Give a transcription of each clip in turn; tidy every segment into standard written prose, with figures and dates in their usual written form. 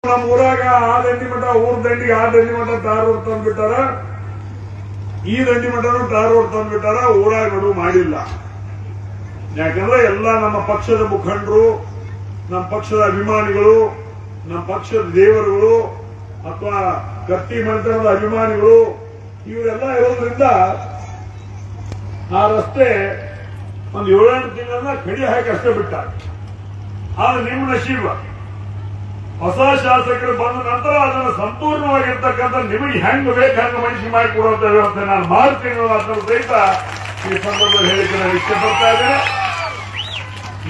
ನಮ್ಮ ಊರಾಗ ಆ ದಂಡಿ ಮಠ ಊರ್ ದಂಡಿಗೆ ಆ ದಂಡಿ ಮಠ ಟಾರ್ ರೋಡ್ ತಂದ್ಬಿಟ್ಟಾರ, ಈ ದಂಡಿ ಮಠನು ಟಾರ್ ರೋಡ್ ತಂದ್ಬಿಟ್ಟಾರ. ಊರಾಗ ನಡು ಮಾಡಿಲ್ಲ. ಯಾಕಂದ್ರೆ ಎಲ್ಲ ನಮ್ಮ ಪಕ್ಷದ ಮುಖಂಡರು, ನಮ್ಮ ಪಕ್ಷದ ಅಭಿಮಾನಿಗಳು, ನಮ್ಮ ಪಕ್ಷದ ದೇವರುಗಳು ಅಥವಾ ಕತ್ತಿ ಮಂತ್ರದ ಅಭಿಮಾನಿಗಳು ಇವರೆಲ್ಲ ಇರೋದ್ರಿಂದ ಆ ರಸ್ತೆ ಒಂದು 7-8 ತಿಂಗಳನ್ನ ಕಡಿ ಹಾಕಿ ಅಷ್ಟೇ ಬಿಟ್ಟ. ಆದ್ರೆ ನಿಮ್ಮ ನಶೀಬ ಹೊಸ ಶಾಸಕರು ಬಂದ ನಂತರ ಅದನ್ನು ಸಂಪೂರ್ಣವಾಗಿರ್ತಕ್ಕಂಥ ನಿಮಗೆ ಹೆಂಗ್ ಬೇಕು ಹಂಗ ಮನುಷ್ಯ ಮಾಡಿಕೊಡುವಂತ ವ್ಯವಸ್ಥೆ ನಾನು ಮಾಡ್ತೀನಿ ಅನ್ನೋದನ್ನ ಸಹಿತ ಈ ಸಂದರ್ಭದಲ್ಲಿ ಹೇಳಿಕೆ ನಾನು ಇಷ್ಟಪಡ್ತಾ ಇದ್ದೇನೆ.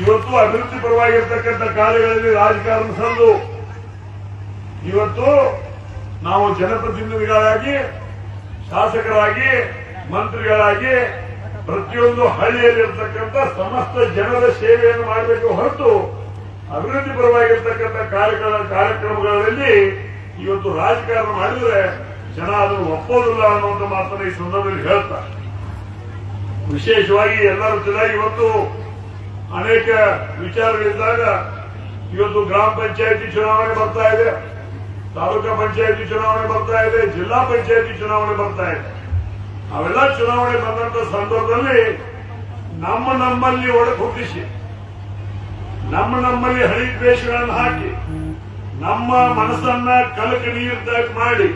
ಇವತ್ತು ಅಭಿವೃದ್ಧಿ ಪರವಾಗಿರ್ತಕ್ಕಂಥ ಕಾರ್ಯಗಳಲ್ಲಿ ರಾಜಕಾರಣ ಸಂದು ಇವತ್ತು ನಾವು ಜನಪ್ರತಿನಿಧಿಗಳಾಗಿ, ಶಾಸಕರಾಗಿ, ಮಂತ್ರಿಗಳಾಗಿ ಪ್ರತಿಯೊಂದು ಹಳ್ಳಿಯಲ್ಲಿರ್ತಕ್ಕಂಥ ಸಮಸ್ತ ಜನರ ಸೇವೆಯನ್ನು ಮಾಡಬೇಕು ಹೊರತು ಅಭಿವೃದ್ಧಿ ಪರವಾಗಿರ್ತಕ್ಕಂಥ ಕಾರ್ಯಕ್ರಮಗಳಲ್ಲಿ ಇವತ್ತು ರಾಜಕಾರಣ ಮಾಡಿದ್ರೆ ಜನ ಅದನ್ನು ಒಪ್ಪೋದಿಲ್ಲ ಅನ್ನುವಂಥ ಮಾತನ್ನ ಈ ಸಂದರ್ಭದಲ್ಲಿ ಹೇಳ್ತಾರೆ. ವಿಶೇಷವಾಗಿ ಎಲ್ಲರೂ ಚೆನ್ನಾಗಿ ಇವತ್ತು ಅನೇಕ ವಿಚಾರಗಳಿದ್ದಾಗ ಇವತ್ತು ಗ್ರಾಮ ಪಂಚಾಯತಿ ಚುನಾವಣೆ ಬರ್ತಾ ಇದೆ, ತಾಲೂಕಾ ಪಂಚಾಯತಿ ಚುನಾವಣೆ ಬರ್ತಾ ಇದೆ, ಜಿಲ್ಲಾ ಪಂಚಾಯತಿ ಚುನಾವಣೆ ಬರ್ತಾ ಇದೆ. ಅವೆಲ್ಲ ಚುನಾವಣೆ ಬಂದಂತ ಸಂದರ್ಭದಲ್ಲಿ ನಮ್ಮಲ್ಲಿ ಒಳಗೆ ಹುಟ್ಟಿಸಿ, ನಮ್ಮಲ್ಲಿ ಹಳಿ ದ್ವೇಷಗಳನ್ನು ಹಾಕಿ, ನಮ್ಮ ಮನಸ್ಸನ್ನ ಕಲಕ ನೀರ್ದಾಗ ಮಾಡಿ,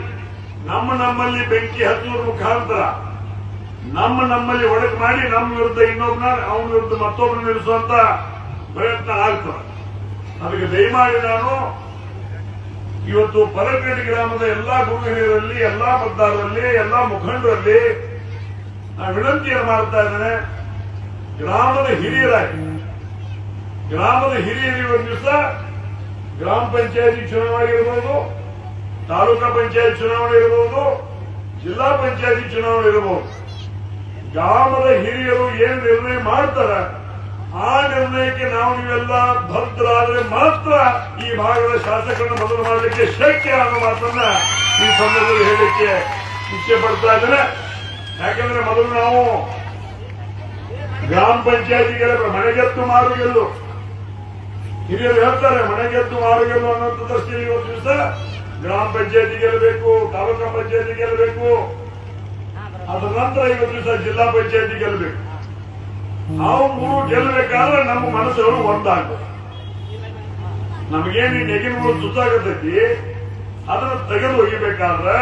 ನಮ್ಮಲ್ಲಿ ಬೆಂಕಿ ಹಚ್ಚುವ ಮುಖಾಂತರ ನಮ್ಮಲ್ಲಿ ಒಳಗೆ ಮಾಡಿ ನಮ್ಮ ವಿರುದ್ಧ ಇನ್ನೊಬ್ಬನ, ಅವನ ವಿರುದ್ಧ ಮತ್ತೊಬ್ಬನ ನಿಲ್ಲಿಸುವಂತ ಪ್ರಯತ್ನ ಆಗ್ತದೆ. ಅದಕ್ಕೆ ದಯಮಾಡಿ ನಾನು ಇವತ್ತು ಪರಕೇಡಿ ಗ್ರಾಮದ ಎಲ್ಲಾ ಗುರು ಹಿರಿಯರಲ್ಲಿ, ಎಲ್ಲಾ ಮತದಾರರಲ್ಲಿ, ಎಲ್ಲಾ ಮುಖಂಡರಲ್ಲಿ ನಾನು ವಿನಂತಿಯನ್ನು ಮಾಡ್ತಾ ಇದ್ದೇನೆ. ಗ್ರಾಮದ ಹಿರಿಯರಾಗಿ, ಗ್ರಾಮದ ಹಿರಿಯರು ಒಂದು ದಿವಸ ಗ್ರಾಮ ಪಂಚಾಯತಿ ಚುನಾವಣೆ ಇರಬಹುದು, ತಾಲೂಕಾ ಪಂಚಾಯತ್ ಚುನಾವಣೆ ಇರಬಹುದು, ಜಿಲ್ಲಾ ಪಂಚಾಯತಿ ಚುನಾವಣೆ ಇರಬಹುದು. ಗ್ರಾಮದ ಹಿರಿಯರು ಏನ್ ನಿರ್ಣಯ ಮಾಡ್ತಾರೆ ಆ ನಿರ್ಣಯಕ್ಕೆ ನಾವು ನೀವೆಲ್ಲ ಬದ್ಧರಾದ್ರೆ ಮಾತ್ರ ಈ ಭಾಗದ ಶಾಸಕರನ್ನು ಬದಲು ಮಾಡಲಿಕ್ಕೆ ಶಕ್ಯ ಅನ್ನೋ ಮಾತನ್ನ ಈ ಸಂದರ್ಭದಲ್ಲಿ ಹೇಳಲಿಕ್ಕೆ ಇಚ್ಛೆ ಪಡ್ತಾ ಇದ್ದೇನೆ. ಯಾಕಂದ್ರೆ ಮೊದಲು ನಾವು ಗ್ರಾಮ ಪಂಚಾಯತಿಗೆ ಮನೆಗೆತ್ತು ಮಾರುಗೆಲ್ಲು ಹಿರಿಯರು ಹೇಳ್ತಾರೆ, ಮನೆಗೆತ್ತು ಮಾರುಗೆಲ್ಲು ಅನ್ನೋಂಥ ದೃಷ್ಟಿಯಲ್ಲಿ ಇವತ್ತು ದಿವಸ ಗ್ರಾಮ ಪಂಚಾಯತಿ ಗೆಲ್ಲಬೇಕು, ತಾಲೂಕಾ ಪಂಚಾಯತಿ ಗೆಲ್ಲಬೇಕು, ಅದರ ನಂತರ ಇವತ್ತು ದಿವಸ ಜಿಲ್ಲಾ ಪಂಚಾಯತಿ ಗೆಲ್ಲಬೇಕು. ನಾವು 3 ಗೆಲ್ಲಬೇಕಾದ್ರೆ ನಮ್ಮ ಮನಸ್ಸುಗಳು ಒಂದಾಗಬೇಕು. ನಮಗೇನು ನೆಗೆಗಳು ಸುತ್ತಾಗತೈತಿ ಅದನ್ನು ತೆಗೆದು ಒಯ್ಯಬೇಕಾದ್ರೆ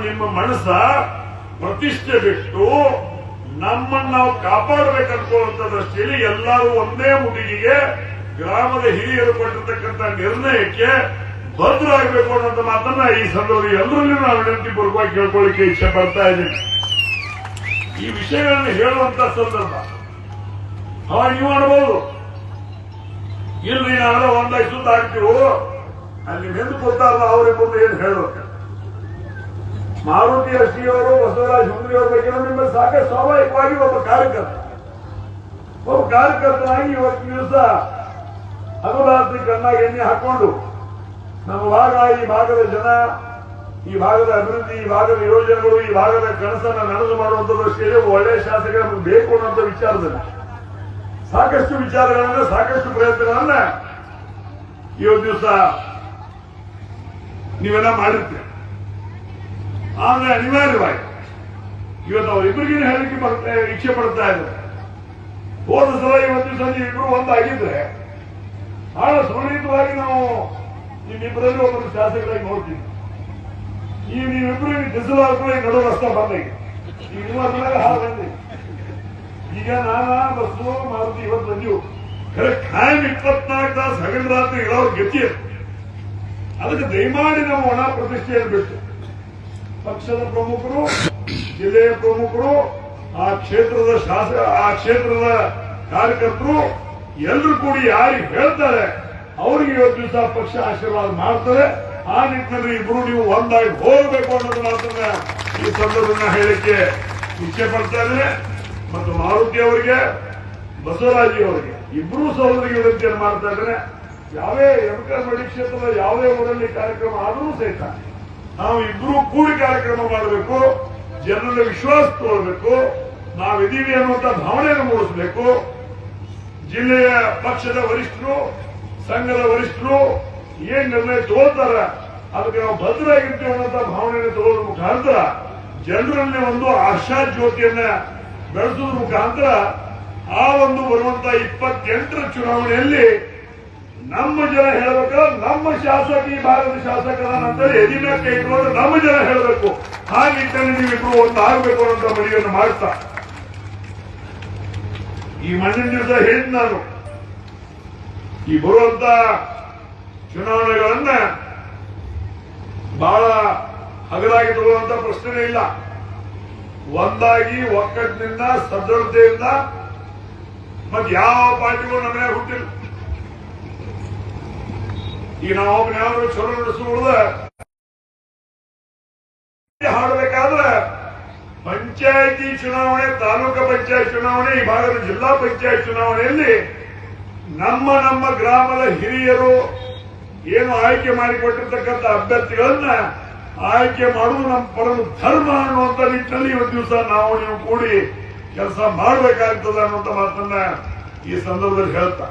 ನಿಮ್ಮ ಮನಸ್ಸ ಪ್ರತಿಷ್ಠೆ ಬಿಟ್ಟು ನಮ್ಮನ್ನು ನಾವು ಕಾಪಾಡಬೇಕನ್ಕೊಳ್ಳುವಂತ ದೃಷ್ಟಿಯಲ್ಲಿ ಎಲ್ಲರೂ ಒಂದೇ ಮುಡಿಗೆ ಗ್ರಾಮದ ಹಿರಿಯರು ಕೊಟ್ಟಿರ್ತಕ್ಕಂಥ ನಿರ್ಣಯಕ್ಕೆ ಬದ್ಧರಾಗಬೇಕು ಅನ್ನೋಂಥ ಮಾತನ್ನ ಈ ಸಂದರ್ಭದಲ್ಲಿ ಎಲ್ಲರಲ್ಲೂ ನಾವು ವಿನಂತಿ ಪೂರ್ವಕವಾಗಿ ಕೇಳ್ಕೊಳ್ಳಿಕ್ಕೆ ಇಚ್ಛೆ ಪಡ್ತಾ ಇದ್ದೀನಿ. ಈ ವಿಷಯಗಳನ್ನು ಹೇಳುವಂತ ಸಂದರ್ಭ ಅವಾಗ ನೀವು ಅನ್ಬಹುದು, ಇಲ್ಲಿ ನಾವೆಲ್ಲ ಒಂದಾಗಿ ಸುತ್ತಾಗ್ತೀವೋ ಅಲ್ಲಿ ನಿಂತು ಕೊಡ್ತಾರಲ್ಲ ಅವ್ರಿಗೆ ಮುಂದೆ ಏನು ಹೇಳಬೇಕು. ಮಾರುತಿ ಅಷ್ಟಿಯವರು, ಬಸವರಾಜ ಹುಂದ್ರಿಯವರ ಬಗ್ಗೆ ನಿಮ್ಮಲ್ಲಿ ಸಾಕಷ್ಟು ಸ್ವಾಭಾವಿಕವಾಗಿ ಒಬ್ಬ ಕಾರ್ಯಕರ್ತನಾಗಿ ಇವತ್ತು ದಿವಸ ಹಗಲಾತ್ರಿ ಕಣ್ಣಾಗ ಎಣ್ಣೆ ಹಾಕೊಂಡು ನಮ್ಮ ಭಾಗ, ಈ ಭಾಗದ ಜನ, ಈ ಭಾಗದ ಅಭಿವೃದ್ಧಿ, ಈ ಭಾಗದ ಯೋಜನೆಗಳು, ಈ ಭಾಗದ ಕನಸನ್ನ ನನಸು ಮಾಡುವಂತ ದೃಷ್ಟಿಯಲ್ಲಿ ಒಳ್ಳೆಯ ಶಾಸಕ ನಮಗೆ ಬೇಕು ಅನ್ನುವಂತ ವಿಚಾರದಲ್ಲಿ ಸಾಕಷ್ಟು ವಿಚಾರಗಳನ್ನ, ಸಾಕಷ್ಟು ಪ್ರಯತ್ನಗಳನ್ನ ಇವತ್ತು ದಿವಸ ನೀವೆಲ್ಲ ಮಾಡಿರ್ತೀರಿ. ಆದ್ರೆ ಅನಿವಾರ್ಯವಾಗಿ ಇವತ್ತು ಅವರಿಬ್ಬರಿಗೂ ಹೇಳಿಕೆ ಇಚ್ಛೆ ಪಡ್ತಾ ಇದ್ದಾರೆ. ಹೋದ ಸಲ ಇವತ್ತು ದಿವಸ ನೀವಿಬ್ರು ಒಂದಾಗಿದ್ರೆ ಬಹಳ ಸುರಳಿತವಾಗಿ ನಾವು ನಿಮ್ಮಿಬ್ಬರಲ್ಲಿ ಒಬ್ಬರು ಶಾಸಕರಾಗಿ ನೋಡ್ತೀವಿ. ಈ ನೀವಿಬ್ರು ದಿಸಲಾರ್ಕೊಳ್ಳಿ ನಡು ರಸ್ತೆ ಬಂದಾಗ ಈಗ ನಿಮ್ಮ ಹಾಲು ಬಂದಿ. ಈಗ ಬಸ್ಸು ಮಾರುತಿ ಇವತ್ತು ಬಂದೀವು ಖಾಯಂ 24 ತಾಸು ಹಗಲು ರಾತ್ರಿ ಇರೋರು ಗತಿ. ಅದಕ್ಕೆ ದಯಮಾಡಿ ನಾವು ಒಣ ಪ್ರತಿಷ್ಠೆಯನ್ನು ಬಿಟ್ಟು ಪಕ್ಷದ ಪ್ರಮುಖರು, ಜಿಲ್ಲೆಯ ಪ್ರಮುಖರು, ಆ ಕ್ಷೇತ್ರದ ಕಾರ್ಯಕರ್ತರು ಎಲ್ಲರೂ ಕೂಡಿ ಯಾರಿಗೆ ಹೇಳ್ತಾರೆ ಅವರಿಗೆ ಇವತ್ತು ದಿವಸ ಪಕ್ಷ ಆಶೀರ್ವಾದ ಮಾಡ್ತಾರೆ. ಆ ನಿಟ್ಟಿನಲ್ಲಿ ಇಬ್ರು ನೀವು ಒಂದಾಗಿ ಹೋಗಬೇಕು ಅನ್ನೋದು ಮಾತನ್ನ ಈ ಸಂದರ್ಭದಲ್ಲಿ ಹೇಳಲಿಕ್ಕೆ ಇಚ್ಛೆ ಪಡ್ತಾ ಇದ್ದೇನೆ. ಮತ್ತು ಮಾರುತಿ ಅವರಿಗೆ, ಬಸವರಾಜಿ ಅವರಿಗೆ ಇಬ್ಬರೂ ಸಹೋದರಿಗೆ ವಿನಂತಿಯನ್ನು ಮಾಡ್ತಾ ಇದ್ದೇನೆ. ಯಾವೇ ಮಡಿ ಕ್ಷೇತ್ರದ ಯಾವುದೇ ಊರಲ್ಲಿ ಕಾರ್ಯಕ್ರಮ ಆದರೂ ಸಹಿತ ನಾವು ಇಬ್ಬರೂ ಕೂಡಿ ಕಾರ್ಯಕ್ರಮ ಮಾಡಬೇಕು, ಜನರಲ್ಲಿ ವಿಶ್ವಾಸ ತೋರಬೇಕು, ನಾವಿದ್ದೀವಿ ಅನ್ನುವಂಥ ಭಾವನೆಯನ್ನು ಮೂಡಿಸಬೇಕು. ಜಿಲ್ಲೆಯ ಪಕ್ಷದ ವರಿಷ್ಠರು, ಸಂಘದ ವರಿಷ್ಠರು ಏನ್ ನಿರ್ಣಯ ತಗೋತಾರ ಅದಕ್ಕೆ ನಾವು ಭದ್ರಾಗಿರ್ತೀವಿ ಅನ್ನೋ ಭಾವನೆಯನ್ನು ತಗೊಳ್ಳೋದ್ರ ಮುಖಾಂತರ ಜನರಲ್ಲಿ ಒಂದು ಆಶಾ ಜ್ಯೋತಿಯನ್ನ ಬೆಳೆಸೋದ್ರ ಮುಖಾಂತರ ಆ ಒಂದು ಬರುವಂತ 28ರ ಚುನಾವಣೆಯಲ್ಲಿ ನಮ್ಮ ಜನ ಹೇಳಬೇಕ, ನಮ್ಮ ಶಾಸಕ ಈ ಭಾಗದ ಶಾಸಕರ ನಂತರ ಎದಿನ ಕೈ ಇಟ್ಕೊಂಡು ನಮ್ಮ ಜನ ಹೇಳಬೇಕು. ಹಾಗಿಟ್ಟಲ್ಲಿ ನೀವಿಬ್ರು ಒಂದು ಆಗಬೇಕು ಅನ್ನೋ ಮನವಿಯನ್ನು ಮಾಡ್ತಾ ಈ ಮಣ್ಣಿನ ದಿವಸ ಹೇಳಿದ್ ನಾನು, ಈ ಬರುವಂತ ಚುನಾವಣೆಗಳನ್ನ ಬಹಳ ಹಗರಾಗಿ ತಗೊಳ್ಳುವಂತ ಪ್ರಶ್ನೆ ಇಲ್ಲ. ಒಂದಾಗಿ ಒಕ್ಕಟ್ಟಿನಿಂದ ಸದೃಢತೆಯಿಂದ ಮತ್ ಯಾವ ಪಾರ್ಟಿಗಳು ನಮಗೆ ಹುಟ್ಟಿಲ್ಲ. ಈಗ ನಾವೊಬ್ಬನಾದ್ರೂ ಚಲೋ ನಡೆಸುವುದ ಹಾಡಬೇಕಾದ್ರೆ ಪಂಚಾಯತಿ ಚುನಾವಣೆ, ತಾಲೂಕಾ ಪಂಚಾಯತ್ ಚುನಾವಣೆ, ಈ ಭಾಗದ ಜಿಲ್ಲಾ ಪಂಚಾಯತ್ ಚುನಾವಣೆಯಲ್ಲಿ ನಮ್ಮ ನಮ್ಮ ಗ್ರಾಮದ ಹಿರಿಯರು ಏನು ಆಯ್ಕೆ ಮಾಡಿಕೊಟ್ಟಿರ್ತಕ್ಕಂಥ ಅಭ್ಯರ್ಥಿಗಳನ್ನ ಆಯ್ಕೆ ಮಾಡುವುದು ನಮ್ಮ ಪರಮ ಧರ್ಮ ಅನ್ನುವಂತ ನಿಟ್ಟಿನಲ್ಲಿ ಇವತ್ತು ದಿವಸ ನಾವು ನೀವು ಕೂಡಿ ಕೆಲಸ ಮಾಡಬೇಕಾಗ್ತದೆ ಅನ್ನುವಂತ ಮಾತನ್ನ ಈ ಸಂದರ್ಭದಲ್ಲಿ ಹೇಳ್ತಾ,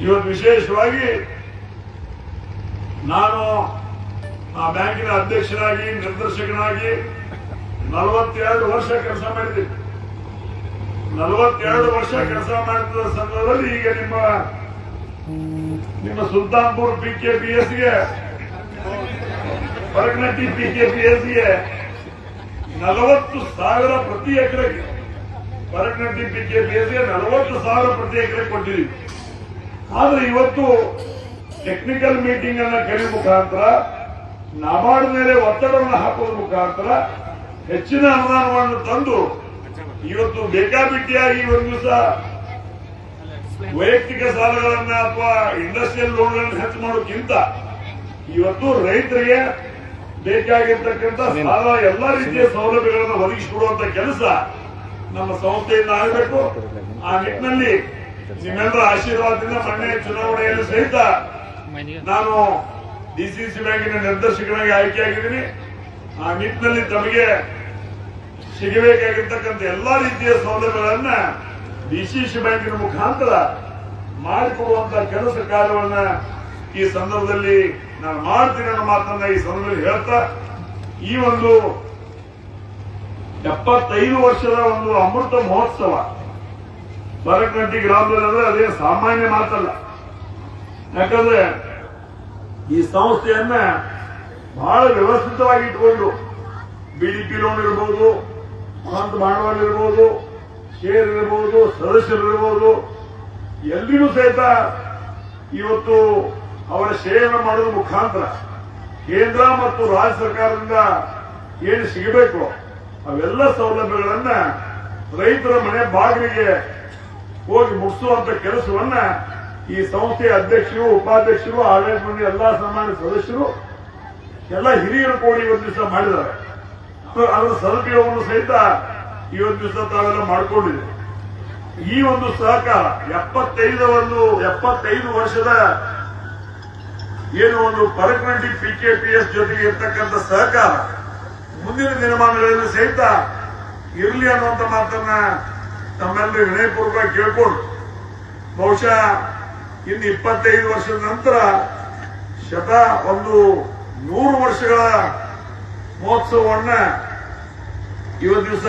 ಇವತ್ತು ವಿಶೇಷವಾಗಿ ನಾನು ಆ ಬ್ಯಾಂಕಿನ ಅಧ್ಯಕ್ಷನಾಗಿ ನಿರ್ದೇಶಕನಾಗಿ 42 ವರ್ಷ ಕೆಲಸ ಮಾಡಿದ್ದೀನಿ. 42 ವರ್ಷ ಕೆಲಸ ಮಾಡಿದ ಸಂದರ್ಭದಲ್ಲಿ ಈಗ ನಿಮ್ಮ ಸುಲ್ತಾನ್ಪುರ್ PKPSಗೆ ಪರಗನಟ್ಟಿ PKPSಗೆ 40,000 ಪ್ರತಿ ಎಕರೆಗೆ, ಪರಗನಟ್ಟಿ PKPSಗೆ 40,000 ಪ್ರತಿ ಎಕರೆ ಕೊಟ್ಟಿದ್ದೀವಿ. ಆದ್ರೆ ಇವತ್ತು ಟೆಕ್ನಿಕಲ್ ಮೀಟಿಂಗ್ ಅನ್ನ ಕರೆಯುವ ಮುಖಾಂತರ ನಾಬಾರ್ಡ್ ಮೇಲೆ ಒತ್ತಡವನ್ನು ಹಾಕುವ ಮುಖಾಂತರ ಹೆಚ್ಚಿನ ಅನುದಾನವನ್ನು ತಂದು ಇವತ್ತು ಬೇಕಾಬಿಟ್ಟಿಯಾಗಿ ಒಂದು ದಿವಸ ವೈಯಕ್ತಿಕ ಸಾಲಗಳನ್ನ ಅಥವಾ ಇಂಡಸ್ಟ್ರಿಯಲ್ ಲೋನ್ಗಳನ್ನು ಹೆಚ್ಚು ಮಾಡೋಕ್ಕಿಂತ ಇವತ್ತು ರೈತರಿಗೆ ಬೇಕಾಗಿರ್ತಕ್ಕಂಥ ಸಾಲ ಎಲ್ಲಾ ರೀತಿಯ ಸೌಲಭ್ಯಗಳನ್ನು ಒದಗಿಸಿಕೊಡುವಂತ ಕೆಲಸ ನಮ್ಮ ಸಂಸ್ಥೆಯಿಂದ ಆಗಬೇಕು. ಆ ನಿಟ್ಟಿನಲ್ಲಿ ನಿಮ್ಮೆಲ್ಲರ ಆಶೀರ್ವಾದದಿಂದ ಮೊನ್ನೆ ಚುನಾವಣೆಯಲ್ಲಿ ಸಹಿತ ನಾನು ಡಿಸಿಸಿ ಬ್ಯಾಂಕಿನ ನಿರ್ದೇಶಕನಾಗಿ ಆಯ್ಕೆಯಾಗಿದ್ದೀನಿ. ಆ ನಿಟ್ಟಿನಲ್ಲಿ ತಮಗೆ ಸಿಗಬೇಕಾಗಿರ್ತಕ್ಕಂಥ ಎಲ್ಲಾ ರೀತಿಯ ಸೌಲಭ್ಯಗಳನ್ನ ಡಿಸಿಸಿ ಬ್ಯಾಂಕಿನ ಮುಖಾಂತರ ಮಾಡಿಕೊಡುವಂತ ಕೆಲಸ ಕಾರ್ಯವನ್ನ ಈ ಸಂದರ್ಭದಲ್ಲಿ ನಾನು ಮಾಡ್ತೀನಿ ಅನ್ನೋ ಮಾತನ್ನ ಈ ಸಂದರ್ಭದಲ್ಲಿ ಹೇಳ್ತಾ, ಈ ಒಂದು 75 ವರ್ಷದ ಒಂದು ಅಮೃತ ಮಹೋತ್ಸವ ಬರಕನಟ್ಟಿ ಗ್ರಾಮದಲ್ಲಿ ಅಂದ್ರೆ ಅದೇ ಸಾಮಾನ್ಯ ಮಾತಲ್ಲ. ಯಾಕಂದ್ರೆ ಈ ಸಂಸ್ಥೆಯನ್ನ ಬಹಳ ವ್ಯವಸ್ಥಿತವಾಗಿ ಇಟ್ಕೊಂಡು BDP ಲೋನ್ ಇರಬಹುದು, ಸ್ವಂತ ಬಂಡವಾಳ ಇರಬಹುದು, ಶೇರ್ ಇರಬಹುದು, ಸದಸ್ಯರಿರಬಹುದು, ಎಲ್ರಿಗೂ ಸಹಿತ ಇವತ್ತು ಅವರ ಸೇವೆ ಮಾಡೋದ್ರ ಮುಖಾಂತರ ಕೇಂದ್ರ ಮತ್ತು ರಾಜ್ಯ ಸರ್ಕಾರದಿಂದ ಏನು ಸಿಗಬೇಕು ಅವೆಲ್ಲ ಸೌಲಭ್ಯಗಳನ್ನ ರೈತರ ಮನೆ ಬಾಗಿಲಿಗೆ ಹೋಗಿ ಮುಗಿಸುವಂತ ಕೆಲಸವನ್ನ ಈ ಸಂಸ್ಥೆಯ ಅಧ್ಯಕ್ಷರು, ಉಪಾಧ್ಯಕ್ಷರು, ಆಡಳಿತ ಮಂಡಳಿ ಎಲ್ಲಾ ಸಾಮಾನ್ಯ ಸದಸ್ಯರು, ಎಲ್ಲ ಹಿರಿಯರು ಕೂಡಿ ಇವತ್ತು ದಿವಸ ಮಾಡಿದ್ದಾರೆ. ಅದರ ಸದುಪಯೋಗವನ್ನು ಸಹಿತ ಇವತ್ತು ದಿವಸ ತಾವೆಲ್ಲ ಮಾಡಿಕೊಂಡಿದೆ. ಈ ಒಂದು ಸಹಕಾರ 75 ವರ್ಷದ ಏನು ಒಂದು ಪರಕನಟ್ಟಿ PKPS ಜೊತೆಗೆ ಇರ್ತಕ್ಕಂಥ ಸಹಕಾರ ಮುಂದಿನ ದಿನಮಾನಗಳಲ್ಲಿ ಸಹಿತ ಇರಲಿ ಅನ್ನುವಂತ ಮಾತನ್ನ ತಮ್ಮೆಲ್ಲರೂ ವಿನಯಪೂರ್ವಕ ಕೇಳ್ಕೊಂಡು, ಬಹುಶಃ ಇನ್ನು 25 ವರ್ಷದ ನಂತರ ಒಂದು 100 ವರ್ಷಗಳ ಮಹೋತ್ಸವವನ್ನ ಇವತ್ತು ದಿವಸ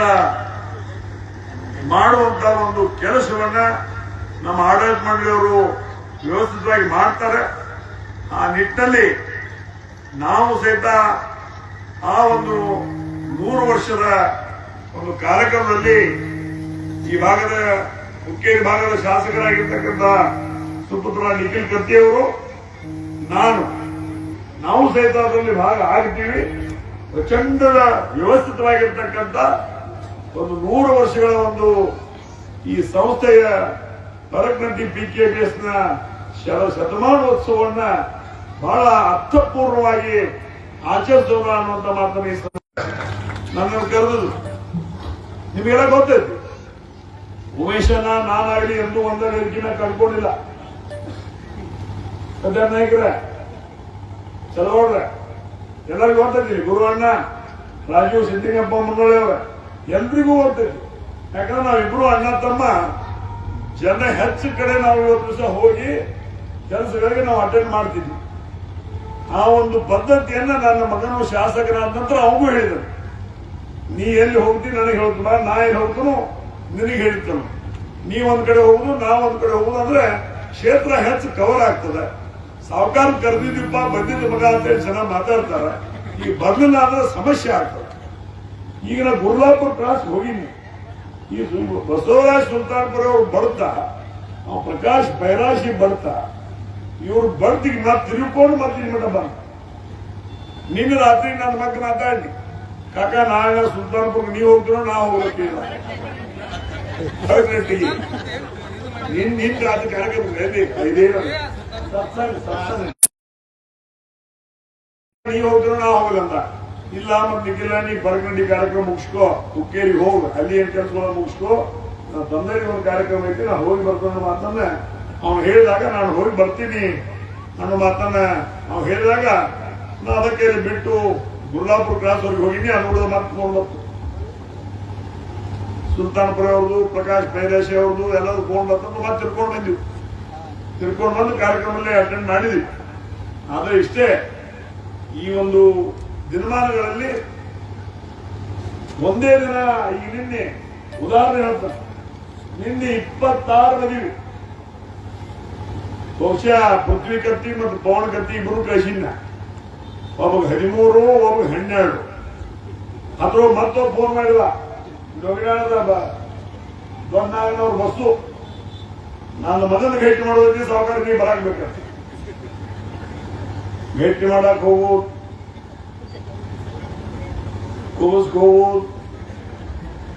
ಮಾಡುವಂತ ಒಂದು ಕೆಲಸವನ್ನ ನಮ್ಮ ಆಡಳಿತ ಮಂಡಳಿಯವರು ವ್ಯವಸ್ಥಿತವಾಗಿ ಮಾಡ್ತಾರೆ. ಆ ನಿಟ್ಟಿನಲ್ಲಿ ನಾವು ಸಹಿತ ಆ ಒಂದು 100 ವರ್ಷದ ಒಂದು ಕಾರ್ಯಕ್ರಮದಲ್ಲಿ ಈ ಭಾಗದ ಮುಖ್ಯ ಭಾಗದ ಶಾಸಕರಾಗಿರ್ತಕ್ಕಂಥ ಸುಪುತ್ರ ನಿಖಿಲ್ ಕತ್ತಿಯವರು, ನಾವು ಸಹಿತ ಅದರಲ್ಲಿ ಭಾಗ ಆಗ್ತೀವಿ. ಪ್ರಚಂಡದ ವ್ಯವಸ್ಥಿತವಾಗಿರ್ತಕ್ಕಂಥ ಒಂದು 100 ವರ್ಷಗಳ ಒಂದು ಈ ಸಂಸ್ಥೆಯ ಪರಕನಟ್ಟಿ PKPSನ ಶತಮಾನೋತ್ಸವವನ್ನ ಬಹಳ ಅರ್ಥಪೂರ್ಣವಾಗಿ ಆಚರಿಸೋಣ ಅನ್ನುವಂತ ಮಾತನ್ನ ನನ್ನನ್ನು ಕರೆದು ನಿಮಗೆಲ್ಲ ಗೊತ್ತೈತಿ. ಉಮೇಶನ ನಾನಾಗಲಿ ಎಂದು ಒಂದೇ ವೇದಿಕೆನ ಕಳ್ಕೊಂಡಿಲ್ಲ. ನಾಯಕರ ಚಲೋಡ್ರೆ ಎಲ್ಲರಿಗೂ ಗೊತ್ತೈತಿ. ಗುರುವಣ್ಣ, ರಾಜೀವ್ ಸಿದ್ದಿಂಗಪ್ಪ ಮುನ್ನೋಳಿ ಅವರ ಎಲ್ರಿಗೂ ಗೊತ್ತೈತಿ. ಯಾಕಂದ್ರೆ ನಾವಿಬ್ರು ಅಣ್ಣ ತಮ್ಮ ಜನ ಹೆಚ್ಚು ಕಡೆ ನಾವು ಇವತ್ತು ದಿವಸ ಹೋಗಿ ಕೆಲಸಗಳಿಗೆ ನಾವು ಅಟೆಂಡ್ ಮಾಡ್ತಿದ್ವಿ. ಆ ಒಂದು ಪದ್ಧತಿಯನ್ನ ನನ್ನ ಮಗನು ಶಾಸಕನಾದ ನಂತರ ಅವಗೂ ಹೇಳಿದನು. ನೀ ಎಲ್ಲಿ ಹೋಗ್ತೀನಿ ನನಗೆ ಹೇಳ್ತಾನ, ನಾ ಎಲ್ಲಿ ಹೋಗ್ತಾನು ನಿನಗೆ ಹೇಳ್ತಾನು. ನೀ ಒಂದ್ ಕಡೆ ಹೋಗುದು, ನಾ ಒಂದ್ ಕಡೆ ಹೋಗುದು ಅಂದ್ರೆ ಕ್ಷೇತ್ರ ಹೆಚ್ಚು ಕವರ್ ಆಗ್ತದೆ. ಸಾವುಕಾರ ಕರೆದಿದ್ದಪ್ಪ ಬಂದಿದ್ದ ಮಗ ಅಂತೇಳಿ ಜನ ಮಾತಾಡ್ತಾರ. ಈಗ ಬರ್ಲಿಲ್ಲ ಅಂದ್ರೆ ಸಮಸ್ಯೆ ಆಗ್ತದೆ. ಈಗ ನಾ ಗುರ್ಲಾಪುರ ಕ್ರಾಸ್ ಹೋಗಿನಿ. ಈ ಬಸವರಾಜ್ ಸುಲ್ತಾನ್ಪುರ ಅವ್ರು ಬರ್ತಾ, ಪ್ರಕಾಶ್ ಬೈರಾಶಿ ಬರ್ತಾ, ಇವ್ರು ಬರ್ತಿಗೆ ಮತ್ತೆ ತಿರುಕೊಂಡು ಮತ್ತೆ ಇಲ್ಲಿ ಮಠ ಬಂದ. ನಿನ್ನೆ ರಾತ್ರಿ ನನ್ನ ಮಕ್ಕಳು ಮಾತಾಡಿ, ಕಾಕ ನಾಳೆ ಸುಲ್ತಾನ್ಪುರ್ಗೆ ನೀವು ಹೋಗ್ತೀರೋ ನಾ ಹೋಗ್ಲಿಕ್ಕಿಲ್ಲ. ನಿನ್ ರಾತ್ರಿ ಕಾರ್ಯಕ್ರಮ ನೀವು ಹೋಗ್ತೀರೋ ನಾ ಹೋಗಲ್ಲ. ಇಲ್ಲ ಮತ್ತೆ ನಿಖಿಲ್ಲ, ನೀ ಬರಗಂಡಿ ಕಾರ್ಯಕ್ರಮ ಮುಗಿಸ್ಕೋ, ಹುಕ್ಕೇರಿಗೆ ಹೋಗು, ಅಲ್ಲಿ ಏನ್ ಕೆಲಸಗಳ ಮುಗಿಸ್ಕೋ, ನಾ ತಂದೇರಿ ಒಂದು ಕಾರ್ಯಕ್ರಮ ಐತಿ, ನಾ ಹೋಗಿ ಬರ್ತೇನೆ ಮಾತನ್ನ ಅವ್ನು ಹೇಳಿದಾಗ ನಾನು ಹೋಗಿ ಬರ್ತೀನಿ ಅನ್ನೋ ಮಾತನ್ನ ಅವ್ನು ಹೇಳಿದಾಗ ನಾ ಅದಕ್ಕೆ ಬಿಟ್ಟು ಗುರ್ಲಾಪುರ ಕ್ರಾಸ್ ಅವ್ರಿಗೆ ಹೋಗಿನಿ. ಅನ್ನೋದ ಮಾತು ತಗೊಂಡು ಸುಲ್ತಾನ್ಪುರ ಅವ್ರದ್ದು, ಪ್ರಕಾಶ್ ಬೈರಾಶಿ ಅವ್ರದ್ದು ಎಲ್ಲರೂ ತಗೊಂಡು ಬರ್ತಂದು ಮತ್ತೆ ತಿರ್ಕೊಂಡು ಬಂದಿವಿ. ತಿರ್ಕೊಂಡು ಬಂದು ಕಾರ್ಯಕ್ರಮದಲ್ಲಿ ಅಟೆಂಡ್ ಮಾಡಿದ್ವಿ. ಆದ್ರೆ ಇಷ್ಟೇ, ಈ ಒಂದು ದಿನಮಾನಗಳಲ್ಲಿ ಒಂದೇ ದಿನ, ಈಗ ನಿನ್ನೆ ಉದಾಹರಣೆ ಹೇಳ್ತಾರೆ, ನಿನ್ನೆ 26 ಮದುವೆ, ಬಹುಶಃ ಪೃಥ್ವಿ ಕತ್ತಿ ಮತ್ತು ಪವನ ಕತ್ತಿ ಇಬ್ಬರು ಕಳಿಸಿನ. ಒಬ್ಬ 13, ಒಬ್ಬ 12. ಅಥವಾ ಮತ್ತೊಬ್ಬ ಫೋನ್ ಮಾಡಿಲ್ಲ, ದೊಡ್ಡಗಾಣದ ದೊಡ್ಡನಾಗನವ್ರ ಬಸ್ಸು, ನನ್ನ ಮಗನ ಭೇಟಿ ಮಾಡೋದಕ್ಕೆ ಸಾವುಕಾರ ನೀವು ಬರಾಕ್ಬೇಕಂತ ಭೇಟಿ ಮಾಡಕ್ ಹೋಗೋದು, ಕೂಗಿಸ್ಕೋಬೋದು,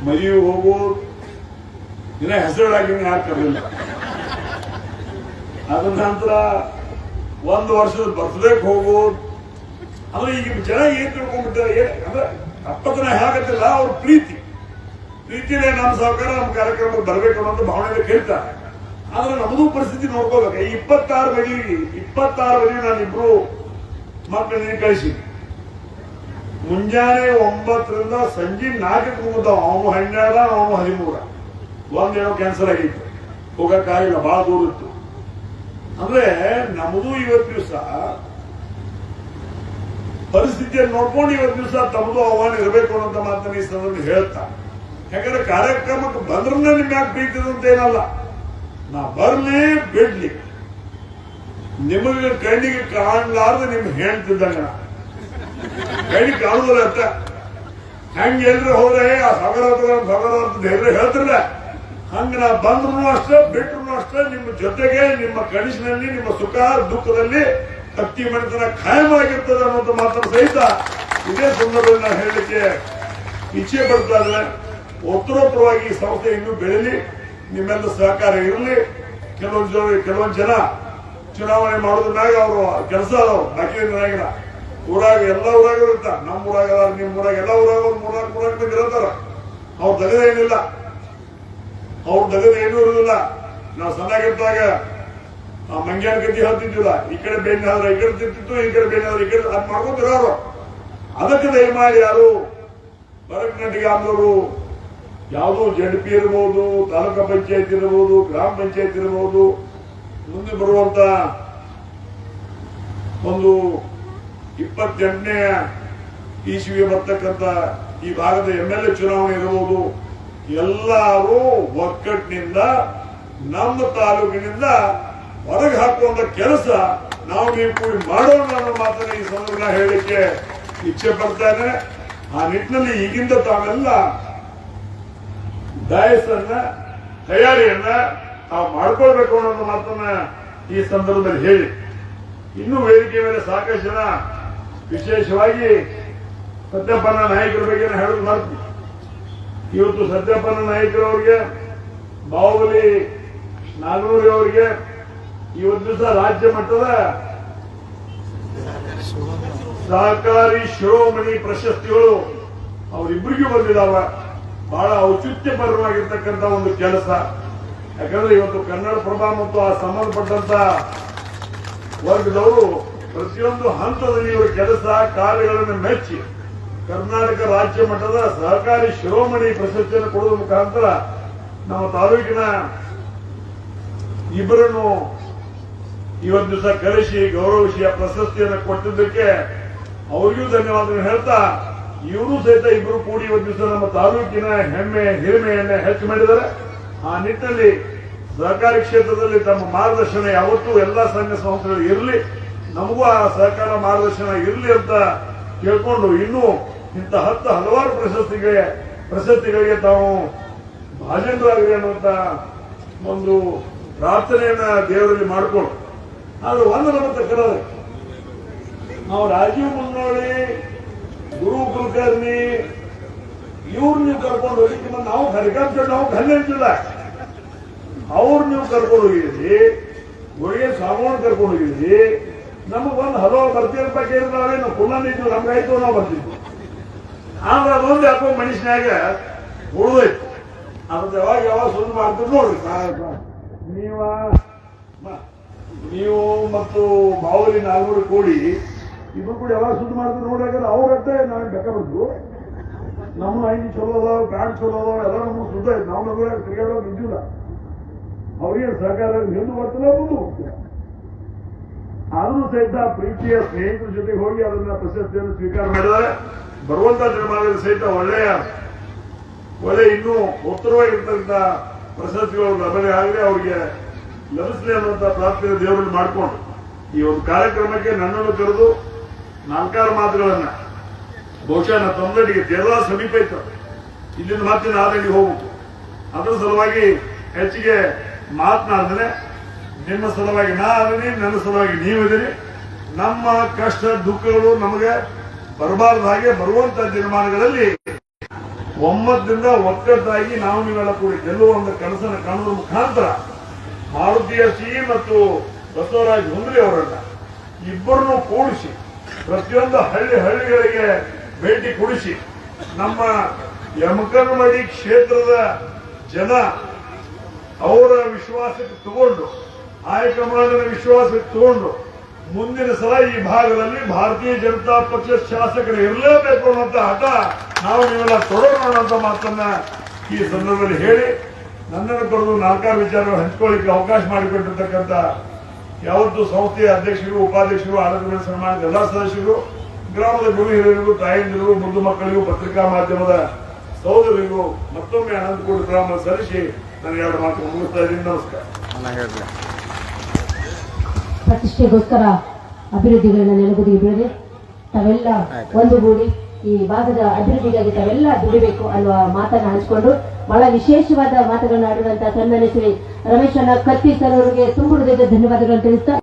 ಮದುವೆ ಹೋಗೋದು, ಇನ್ನ ಹೆಸರುಗಳಾಗಿ ಯಾರು ಕರಲಿಲ್ಲ. ಅದ ನಂತರ 1 ವರ್ಷದ ಬರ್ತ್ಡೇಕ್ ಹೋಗೋದು. ಅಂದ್ರೆ ಈಗ ಜನ ಏನ್ ತಿಳ್ಕೊಂಡ್ಬಿಟ್ಟಾರೆ ಅಂದ್ರೆ ಅಪ್ಪತನ ಹೇಗತ್ತಿಲ್ಲ, ಅವ್ರ ಪ್ರೀತಿಯಲ್ಲೇ ನಮ್ಮ ಸರ್ಕಾರ ನಮ್ಮ ಕಾರ್ಯಕ್ರಮಕ್ಕೆ ಬರ್ಬೇಕು ಅನ್ನೋದು ಭಾವನೆ ಕೇಳ್ತಾರೆ. ಆದ್ರೆ ನಮ್ಮದು ಪರಿಸ್ಥಿತಿ ನೋಡ್ಕೋಬೇಕು. ಈ 26 ಮದುವೆ ನಾನಿಬ್ರು ಮಕ್ಕಳನ್ನ ಕಳಿಸಿ ಮುಂಜಾನೆ 9ರಿಂದ ಸಂಜೆ 4ಕ್ಕೆ ಮುಗಿದವ. ಅವನು 12, ಅವನು 13. ಒಂದೇನೋ ಕ್ಯಾನ್ಸರ್ ಆಗಿತ್ತು, ಹೋಗಕ್ಕಾಗಿಲ್ಲ, ಬಹಳ ದೂರ ಇತ್ತು. ಅಂದ್ರೆ ನಮ್ಮದು ಇವತ್ತು ದಿವಸ ಪರಿಸ್ಥಿತಿಯನ್ನು ನೋಡ್ಕೊಂಡು ಇವತ್ತು ದಿವಸ ತಮ್ಮದು ಆಹ್ವಾನ ಇರಬೇಕು ಅನ್ನೋಂತ ಮಾತನ್ನ ಈ ಸಂದರ್ಭ ಹೇಳ್ತಾ. ಯಾಕಂದ್ರೆ ಕಾರ್ಯಕ್ರಮಕ್ಕೆ ಬಂದ್ರೆ ನಿಮ್ ಯಾಕೆ ಪ್ರೀತಿದಂತ ಏನಲ್ಲ, ನಾ ಬರ್ಲಿ ಬಿಡ್ಲಿ ನಿಮಗೆ ಕಣ್ಣಿಗೆ ಕಾಣಲಾರ್ದು ನಿಮ್ಗೆ ಹೇಳ್ತಿದ್ದಂಗ ಕಣ್ಣಿಗೆ ಕಾಣುದಿಲ್ಲ ಅಂತ. ಹೆಂಗ್ ಎಲ್ರು ಹೋದ್ರೆ ಆ ಸಗರ ಹೇಳ್ತಿರ್ಲ, ಹಂಗ ನಾ ಬಂದ್ರು ಅಷ್ಟೇ ಬಿಟ್ರು ಅಷ್ಟೇ ನಿಮ್ಮ ಜೊತೆಗೆ, ನಿಮ್ಮ ಕನಸಿನಲ್ಲಿ, ನಿಮ್ಮ ಸುಖ ದುಃಖದಲ್ಲಿ ಕತ್ತಿ ಮನೆತನ ಖಾಯವಾಗಿರ್ತದೆ ಅನ್ನೋದು ಮಾತ್ರ ಸಹಿತ ಇದೇ ಸಂದರ್ಭದಲ್ಲಿ ನಾನು ಹೇಳಲಿಕ್ಕೆ ಇಚ್ಛೆ ಪಡ್ತಾ ಇದ್ರೆ. ಉತ್ತರೋತ್ತರವಾಗಿ ಈ ಸಂಸ್ಥೆ ಇನ್ನೂ ಬೆಳೀಲಿ, ನಿಮ್ಮೆಲ್ಲ ಸಹಕಾರ ಇರಲಿ. ಕೆಲವೊಂದು ಜನ ಚುನಾವಣೆ ಮಾಡೋದ್ರಾಗ ಅವರು ಕೆಲಸ ಅದಾವ, ಬಾಕಿನಾಗಿಲ್ಲ. ಊರಾಗ ಎಲ್ಲ ಊರಾಗ ಇರುತ್ತ, ನಮ್ಮ ಊರಾಗ ನಿಮ್ಮ ಊರಾಗ ಎಲ್ಲ ಊರಾಗ ಒಂದು 3-4 ಮಂದಿ ಇರತ್ತಾರ. ಅವ್ರ ದಗದ ಏನಿಲ್ಲ, ಅವ್ರ ದಗದ ಏನೂ ಇರುದಿಲ್ಲ. ನಾವು ಸಣ್ಣಾಗಿದ್ದಾಗ ಮಂಗ್ಯಾನ ಗತಿ ಹೇಳ್ತಿದ್ದಿಲ್ಲ, ಈ ಕಡೆ ಬೇನೆ ಆದ್ರೆ ಈ ಕಡೆ ತಿಂತಿತ್ತು, ಈ ಕಡೆ ಬೇನೆ ಆದ್ರೆ ಈ ಕಡೆ ಅದ್ ಮಾಡ್ಕೊತಿರೋರು. ಅದಕ್ಕೆ ದಯಮಾಡಿ ಯಾರು ಬರಕನಟಿಗೆ ಆದವರು ಯಾವುದೋ ZP ಇರಬಹುದು, ತಾಲೂಕಾ ಪಂಚಾಯತ್ ಇರಬಹುದು, ಗ್ರಾಮ ಪಂಚಾಯತ್ ಇರಬಹುದು, ಮುಂದೆ ಬರುವಂತ ಒಂದು 28ನೇ ಇಸ್ವಿಗೆ ಬರ್ತಕ್ಕಂಥ ಈ ಭಾಗದ MLA ಚುನಾವಣೆ ಇರಬಹುದು. ಎಲ್ಲರೂ ಒಕ್ಕಟ್ಟಿನಿಂದ ನಮ್ಮ ತಾಲೂಕಿನಿಂದ ಹೊರಗೆ ಹಾಕುವಂತ ಕೆಲಸ ನಾವು ನೀವು ಕೂಡಿ ಮಾಡೋಣ ಅನ್ನೋ ಮಾತನ್ನ ಈ ಸಂದರ್ಭ ಹೇಳಲಿಕ್ಕೆ ಇಚ್ಛೆ ಪಡ್ತಾ ಇದ್ದೇನೆ. ಆ ನಿಟ್ಟಿನಲ್ಲಿ ಈಗಿಂದ ತಾವೆಲ್ಲ ಡಯಸನ್ನ ತಯಾರಿಯನ್ನ ತಾವು ಮಾಡ್ಕೊಳ್ಬೇಕು ಅನ್ನೋ ಮಾತನ್ನ ಈ ಸಂದರ್ಭದಲ್ಲಿ ಹೇಳಿ, ಇನ್ನೂ ವೇದಿಕೆ ಮೇಲೆ ಸಾಕಷ್ಟು ಜನ, ವಿಶೇಷವಾಗಿ ಸತ್ಯಪ್ಪನ ನಾಯಕರ ಬಗ್ಗೆ ಹೇಳೋದು ಮಾಡ್ತೀವಿ. ಇವತ್ತು ಸತ್ಯಪ್ಪನ ನಾಯಕರವರಿಗೆ, ಬಾಹುಬಲಿ ನಾಗನೂರಿ ಅವರಿಗೆ ಇವತ್ತು ದಿವಸ ರಾಜ್ಯ ಮಟ್ಟದ ಸಹಕಾರಿ ಶಿರೋಮಣಿ ಪ್ರಶಸ್ತಿಗಳು ಅವರಿಬ್ಬರಿಗೂ ಬಂದಿದ್ದಾವ. ಬಹಳ ಔಚಿತ್ಯಪರವಾಗಿರ್ತಕ್ಕಂಥ ಒಂದು ಕೆಲಸ. ಯಾಕಂದ್ರೆ ಇವತ್ತು ಕನ್ನಡಪ್ರಭ ಮತ್ತು ಆ ಸಂಬಂಧಪಟ್ಟಂತ ವರ್ಗದವರು ಪ್ರತಿಯೊಂದು ಹಂತದಲ್ಲಿ ಇವರ ಕೆಲಸ ಕಾರ್ಯಗಳನ್ನು ಮೆಚ್ಚಿ ಕರ್ನಾಟಕ ರಾಜ್ಯ ಮಟ್ಟದ ಸಹಕಾರಿ ಶಿರೋಮಣಿ ಪ್ರಶಸ್ತಿಯನ್ನು ಕೊಡುವ ಮುಖಾಂತರ ನಮ್ಮ ತಾಲೂಕಿನ ಇಬ್ಬರನ್ನು ಇವತ್ತು ದಿವಸ ಕರೆಸಿ ಗೌರವಿಸಿ ಆ ಪ್ರಶಸ್ತಿಯನ್ನು ಕೊಟ್ಟಿದ್ದಕ್ಕೆ ಅವರಿಗೂ ಧನ್ಯವಾದ ಹೇಳ್ತಾ ಇವರು ಸಹಿತ ಇಬ್ರು ಕೂಡಿ ಇವತ್ತು ದಿವಸ ನಮ್ಮ ತಾಲೂಕಿನ ಹೆಮ್ಮೆ ಹಿರಿಮೆಯನ್ನ ಹೆಚ್ಚು ಮಾಡಿದ್ದಾರೆ. ಆ ನಿಟ್ಟಿನಲ್ಲಿ ಸಹಕಾರಿ ಕ್ಷೇತ್ರದಲ್ಲಿ ತಮ್ಮ ಮಾರ್ಗದರ್ಶನ ಯಾವತ್ತೂ ಎಲ್ಲಾ ಸಂಘ ಸಂಸ್ಥೆಗಳು ಇರಲಿ, ನಮಗೂ ಆ ಸಹಕಾರ ಮಾರ್ಗದರ್ಶನ ಇರಲಿ ಅಂತ ಕೇಳ್ಕೊಂಡು ಇನ್ನೂ ಇಂಥ ಹಲವಾರು ಪ್ರಶಸ್ತಿಗಳಿಗೆ ತಾವು ಭಾಜನರಾಗ್ರಿ ಅನ್ನುವಂತ ಒಂದು ಪ್ರಾರ್ಥನೆಯನ್ನ ದೇವರಲ್ಲಿ ಮಾಡಿಕೊಂಡು, ಆದ್ರೆ ಒಂದು ನಮ್ಮ ಕರೆದ ನಾವು ರಾಜೀವ್ ಮುನ್ನೋಳಿ, ಗುರು ಕುಲಕರ್ಣಿ ಇವ್ರು ನೀವು ಕರ್ಕೊಂಡು ಹೋಗಿದ್ದ ನಾವು ಕಾರ್ಯಕ್ರಮ ನಾವು ಕಲ್ಯಾಣಿಲ್ಲ, ಅವ್ರು ನೀವು ಕರ್ಕೊಂಡು ಹೋಗಿದ್ರಿ, ಗುಳಿಗೆ ಸಾಮಾನು ಕರ್ಕೊಂಡು ಹೋಗಿದ್ರಿ. ನಮಗೊಂದು ಹಲವು ಬರ್ತೀರಪ್ಪ ಕೇಳಿದ್ರೆ ನಾವು ಕುಲ್ಲಂದಿದ್ದು ನಮ್ಗಾಯ್ತು ನಾವು ಬರ್ತಿದ್ವಿ. ಆದ್ರೆ ಅದೊಂದು ಯಾಕೋ ಮನುಷ್ಯನಾಗ ಉಳಿದೋಯ್ತು. ಅದ್ರ ಯಾವಾಗ ಸುದ್ದಿ ಮಾಡ್ತೀವಿ ನೋಡ್ರಿ. ನೀವು ಮತ್ತು ಬಾವಲಿ ನಾಲ್ವರು ಕೂಡಿ ಇಬ್ರು ಕೂಡ ಯಾವಾಗ ಸುದ್ದಿ ಮಾಡ್ತೀವಿ ನೋಡ್ರಿ. ಅವ್ರತ್ತೆ ನಾವು ಬೆಕ್ಕ ಬಿಡ್ತು, ನಮ್ಮ ಐದು ಚಲೋ ಅದಾವ, ಬ್ಯಾಂಡ್ ಚಲೋ ಅದಾವ, ಎಲ್ಲ ನಮ್ಗೆ ಸುದ್ದ ಐತೆ. ನಾವು ನಗರ ತಿರುಗಾಡೋದು ನಿಂತಿಲ್ಲ. ಅವ್ರಿಗೆ ಸಹಕಾರ ನಿಂದು ಬರ್ತಿಲ್ಲ, ಮುಂದೆ ಹೋಗ್ತಿಲ್ಲ. ಆದ್ರೂ ಸಹಿತ ಪ್ರೀತಿಯ ಸ್ನೇಹಿತರ ಜೊತೆಗೆ ಹೋಗಿ ಅದನ್ನ ಪ್ರಶಸ್ತಿಯನ್ನು ಸ್ವೀಕಾರ ಮಾಡಿದ್ದಾರೆ. ಬರುವಂತ ದಿನಮಾನದಲ್ಲಿ ಸಹಿತ ಒಳ್ಳೆ ಇನ್ನೂ ಉತ್ತರವಾಗಿರ್ತಕ್ಕಂಥ ಪ್ರಶಸ್ತಿಗಳು ಲಭ್ಯ ಆಗಲಿ, ಅವರಿಗೆ ಲಭಿಸಲಿ ಅನ್ನುವಂಥ ಪ್ರಾರ್ಥನೆ ದೇವರಲ್ಲಿ ಮಾಡಿಕೊಂಡು ಈ ಒಂದು ಕಾರ್ಯಕ್ರಮಕ್ಕೆ ನನ್ನನ್ನು ಕರೆದು ನಾಲ್ಕಾರು ಮಾತುಗಳನ್ನ ಬಹುಶಃ ನನ್ನ ತೊಂದರೆಗೆ ಎಲ್ಲ ಸಮೀಪ ಇತ್ತು, ಇಲ್ಲಿಂದ ಮತ್ತೆ ನಾಲ್ಕರಿಗೆ ಹೋಗ್ಬೇಕು. ಅದರ ಸಲುವಾಗಿ ಹೆಚ್ಚಿಗೆ ಮಾತನಾಡಿದ್ರೆ ನಿಮ್ಮ ಸಲುವಾಗಿ ನಾ ಅದೀನಿ, ನನ್ನ ಸಲುವಾಗಿ ನೀವಿದ್ದೀರಿ. ನಮ್ಮ ಕಷ್ಟ ದುಃಖಗಳು ನಮಗೆ ಬರಬಾರ್ದ ಹಾಗೆ ಬರುವಂತ ದಿನಮಾನಗಳಲ್ಲಿ ಒಮ್ಮತದಿಂದ ಒಕ್ಕಟ್ಟಾಗಿ ನಾವು ನೀವೆಲ್ಲ ಕೂಡಿ ಗೆಲ್ಲುವ ಒಂದು ಕನಸನ್ನು ಕಾಣುವ ಮುಖಾಂತರ ಮಾರುತಿಯ ಸಿ ಮತ್ತು ಬಸವರಾಜ್ ಹುಂದ್ರಿ ಅವರನ್ನ ಇಬ್ಬರನ್ನು ಕೂಡಿಸಿ ಪ್ರತಿಯೊಂದು ಹಳ್ಳಿಗಳಿಗೆ ಭೇಟಿ ಕೊಡಿಸಿ ನಮ್ಮ ಯಮಕನಮಡಿ ಕ್ಷೇತ್ರದ ಜನ ಅವರ ವಿಶ್ವಾಸಕ್ಕೆ ತಗೊಂಡು, ಹೈಕಮಾಂಡ್ನ ವಿಶ್ವಾಸಕ್ಕೆ ತಗೊಂಡು ಮುಂದಿನ ಸಲ ಈ ಭಾಗದಲ್ಲಿ ಭಾರತೀಯ ಜನತಾ ಪಕ್ಷ ಶಾಸಕರು ಇರಲೇಬೇಕು ಅನ್ನುವಂತ ಹಠ ನಾವು ನೀವೆಲ್ಲ ತೊಡೋಣ ಅಂತ ಮಾತನ್ನ ಈ ಸಂದರ್ಭದಲ್ಲಿ ಹೇಳಿ, ನನ್ನನ್ನು ಕರೆದು ನಾಲ್ಕಾರು ವಿಚಾರಗಳು ಹಂಚಿಕೊಳ್ಳಿಕ್ಕೆ ಅವಕಾಶ ಮಾಡಿಕೊಟ್ಟಿರ್ತಕ್ಕಂಥ ಯಾವತ್ತು ಸಂಸ್ಥೆಯ ಅಧ್ಯಕ್ಷರು, ಉಪಾಧ್ಯಕ್ಷರು, ಆಡಳಿತ ಸನ್ಮಾನದ ಎಲ್ಲಾ ಸದಸ್ಯರು, ಗ್ರಾಮದ ಗುರು ಹಿರಿಯರಿಗೂ, ತಾಯಂದಿರಿಗೂ, ಮೃದು ಮಕ್ಕಳಿಗೂ, ಪತ್ರಿಕಾ ಮಾಧ್ಯಮದ ಸಹೋದರಿಗೂ ಮತ್ತೊಮ್ಮೆ ಅನಂತ ಕೋಟಿ ಗ್ರಾಮ ಸಲ್ಲಿಸಿ ನಾನು ಎರಡು ಮಾತು ಮುಗಿಸ್ತಾ ಇದ್ದೀನಿ. ನಮಸ್ಕಾರ. ಪ್ರತಿಷ್ಠೆಗೋಸ್ಕರ ಅಭಿವೃದ್ಧಿಗಳನ್ನ ನೆಲಗುದಿಗೆ ಬೀಳದೆ ತಾವೆಲ್ಲ ಒಂದುಗೂಡಿ ಈ ಭಾಗದ ಅಭಿವೃದ್ಧಿಗಾಗಿ ತಾವೆಲ್ಲ ದುಡಿಬೇಕು ಅನ್ನುವ ಮಾತನ್ನ ಹಂಚಿಕೊಂಡು ಬಹಳ ವಿಶೇಷವಾದ ಮಾತುಗಳನ್ನ ಆಡಿದಂತಹ ಸನ್ಮಾನ್ಯ ಶ್ರೀ ರಮೇಶ್ ಅಣ್ಣ ಕತ್ತಿ ಸರ್ ಅವರಿಗೆ ತುಂಬ ಹೃದಯದ ಧನ್ಯವಾದಗಳನ್ನು ತಿಳಿಸ್ತಾ